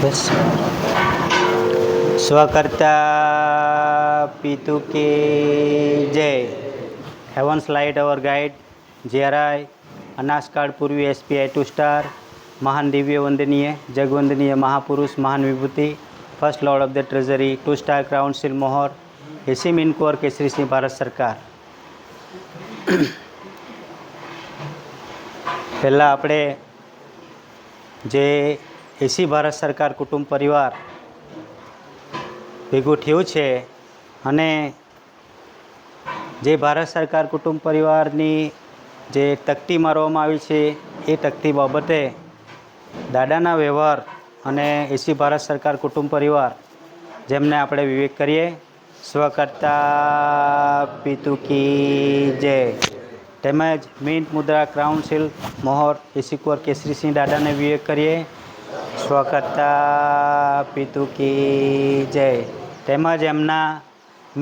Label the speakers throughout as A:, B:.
A: बस स्वकर्ता पितु की जय। हेवंस लाइट अवर गाइड GRI अनासकाल पूर्वी SPI 2 स्टार महान दिव्य वंदनीय जगवंदनीय महापुरुष महान विभूति first lord of the treasury 2 star crown seal मोहर एसी मिनकोर केसरी सिंह भारत सरकार। पहला આપણે જે એસી ભારત સરકાર કુટુંબ પરિવાર ભેગું થયું છે અને જે ભારત સરકાર કુટુંબ પરિવારની જે તકતી મારવામાં આવી છે એ તકતી બાબતે દાદાના વ્યવહાર અને એસી ભારત સરકાર કુટુંબ પરિવાર જેમને આપણે વિવેક કરીએ। સ્વકર્તા પિતુ की जय। તેમજ મિન્ટ મુદ્રા ક્રાઉન સીલ મોહર એસી કુંવર કેસરી સિંહ દાદાને વિવેક કરીએ। સ્વકર્તા પિતુ की जय। તેમજ એમના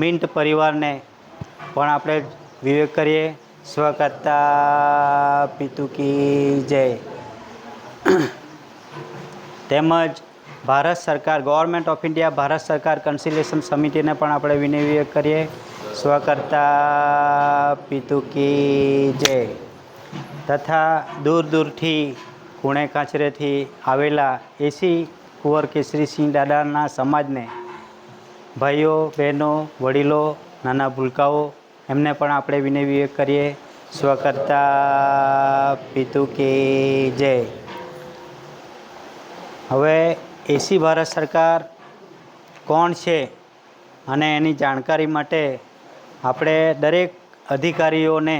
A: મિન્ટ પરિવારને પણ આપણે વિવેક કરીએ। સ્વકર્તા પિતુ की जय। તેમજ ભારત સરકાર ગવર્મેન્ટ ઓફ ઇન્ડિયા ભારત સરકાર કન્સિલેશન સમિતિને પણ આપણે વિનય વિવેક કરીએ। સ્વકર્તા પિતુ की जय। તથા દૂર દૂરથી કુણે કાંચરેથી આવેલા એસી કુંવર કેસરી સિંહ દાદાના સમાજને ભાઈઓ બહેનો વડીલો નાના ભૂલકાઓ એમને પણ આપણે વિનય વિવેક કરીએ। સ્વકર્તા પિતુ की जय। હવે એસી ભારત સરકાર કોણ છે અને એની જાણકારી માટે આપણે દરેક અધિકારીઓને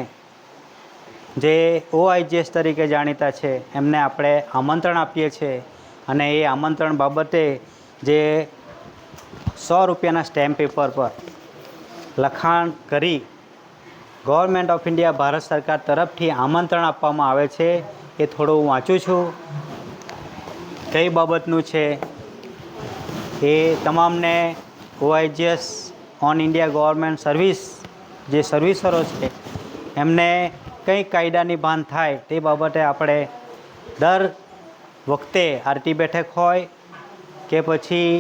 A: જે OIGS તરીકે જાણીતા છે એમને આપણે આમંત્રણ આપીએ છીએ અને એ આમંત્રણ બાબતે જે 100 રૂપિયાના સ્ટેમ્પ પેપર પર લખાણ કરી ગવર્મેન્ટ ઓફ ઇન્ડિયા ભારત સરકાર તરફથી આમંત્રણ આપવામાં આવે છે। એ થોડું હું વાંચું છું કઈ બાબતનું છે એ તમામને OIGS on India government service જે સર્વિસરો છે એમને કંઈ કાયદાની ભાન થાય તે બાબતે આપણે દર વખતે આરટી બેઠક હોય કે પછી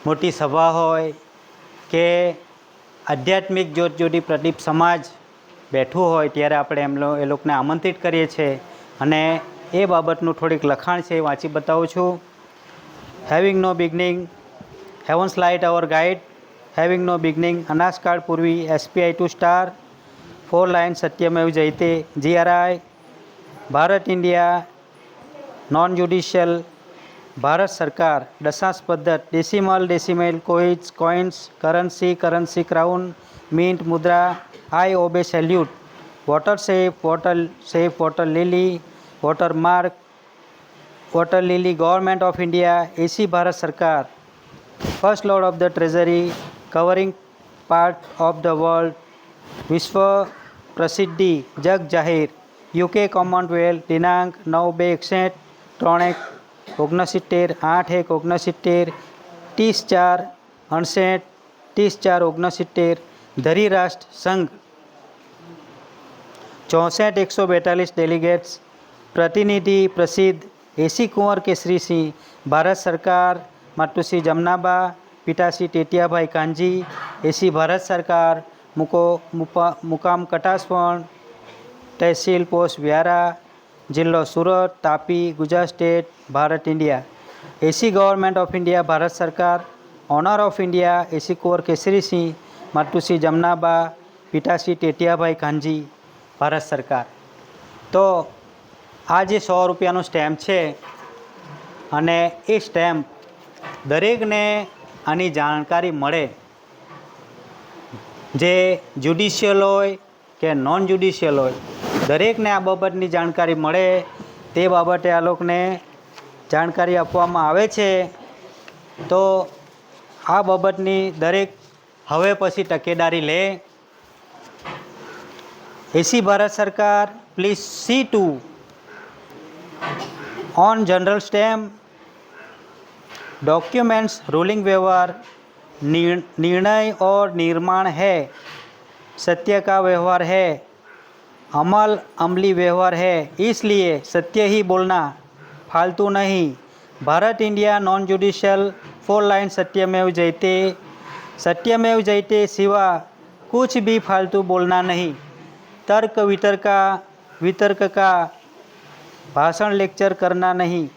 A: મોટી સભા હોય કે આધ્યાત્મિક જ્યોત જ્યોતિ પ્રદીપ સમાજ બેઠું હોય ત્યારે આપણે એ લોકોને આમંત્રિત કરીએ છીએ અને એ બાબતનું થોડીક લખાણ છે વાંચી બતાવું છું। Having no beginning heavens light our guide having no beginning અનાસકાળ પૂર્વી SPI 2 સ્ટાર 4 લાઇન સત્યમેવ જયતે GRI Bharat India non judicial Bharat સરકાર દશાંશ પદ્ધત decimal coins currency crown mint મુદ્રા આઈ ઓબે salute water safe water lily water mark water lily government of India एसी भारत सरकार first lord of the treasury covering part of the world विश्व प्रसिद्धि जग जाहिर UK कॉमनवेल्थ दिनांक 9/61 3/69 8/69 30/4/68 30/4/69 धरी राष्ट्र संघ 64,142 डेलीगेट्स प्रतिनिधि प्रसिद्ध एसी कुंवर केसरी सिंह भारत सरकार मातुश्री जमनाबा पिताश्री टेटियाभाई कांजी एसी भारत सरकार मुकाम कटासवण तहसील पोस्ट व्यारा जिल्लो सूरत तापी गुजरात स्टेट भारत इंडिया एसी गवर्नमेंट ऑफ इंडिया भारत सरकार ऑनर ऑफ इंडिया एसी कुंवर केसरी सिंह मातुश्री जमनाबा पिताश्री टेटियाभाई कांजी भारत सरकार। तो आज 100 રૂપિયાનો સ્ટેમ્પ છે અને એ સ્ટેમ્પ દરેકને આની જાણકારી મળે જે જ્યુડિશિયલ હોય કે નોન જ્યુડિશિયલ હોય દરેકને આ બાબતની જાણકારી મળે તે બાબતે આ લોકોને જાણકારી આપવામાં આવે છે। તો આ બાબતની દરેક હવે પછી તકેદારી લે। એસી ભારત સરકાર please see to on general stamp documents ruling व्यवहार निर्णय और निर्माण है सत्य का व्यवहार है अमली व्यवहार है इसलिए सत्य ही बोलना फालतू नहीं Bharat India non judicial 4 line सत्यमेव जयते। सत्यमेव जयते सिवा कुछ भी फालतू बोलना नहीं। तर्क वितर्क का भाषण लेक्चर करना नहीं।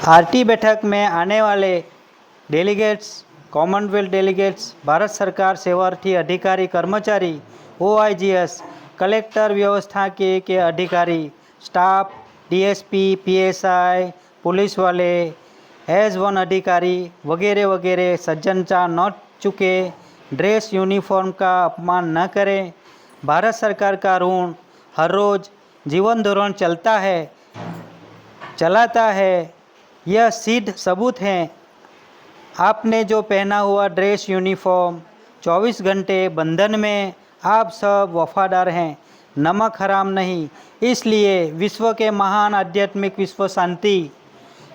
A: आरटी बैठक में आने वाले डेलीगेट्स, कॉमनवेल्थ डेलीगेट्स, भारत सरकार सेवार्थी अधिकारी कर्मचारी, OIGS, कलेक्टर व्यवस्था के अधिकारी, स्टाफ, DSP, PSI, पुलिस वाले, एज 1 अधिकारी वगैरह वगैरह सज्जनता न चुके, ड्रेस यूनिफॉर्म का अपमान न करें। भारत सरकार का ऋण हर रोज़ जीवन धोरण चलाता है, यह सिद्ध सबूत हैं। आपने जो पहना हुआ ड्रेस यूनिफॉर्म 24 घंटे बंधन में आप सब वफादार हैं, नमक हराम नहीं। इसलिए विश्व के महान आध्यात्मिक विश्व शांति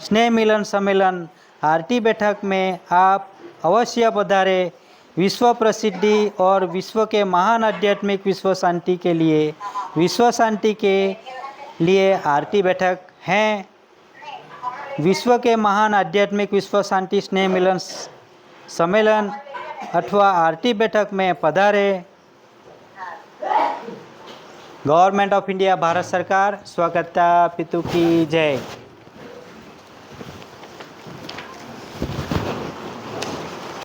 A: स्नेह मिलन सम्मेलन आरटी बैठक में आप अवश्य पधारे। विश्व प्रसिद्धि और विश्व के महान आध्यात्मिक विश्व शांति के लिए, विश्व शांति के लिए आरटी बैठक हैं। विश्व के महान आध्यात्मिक विश्व शांति स्नेह मिलन सम्मेलन अथवा आरती बैठक में पधारे। गवर्नमेंट ऑफ इंडिया भारत सरकार स्वागता पितु की जय।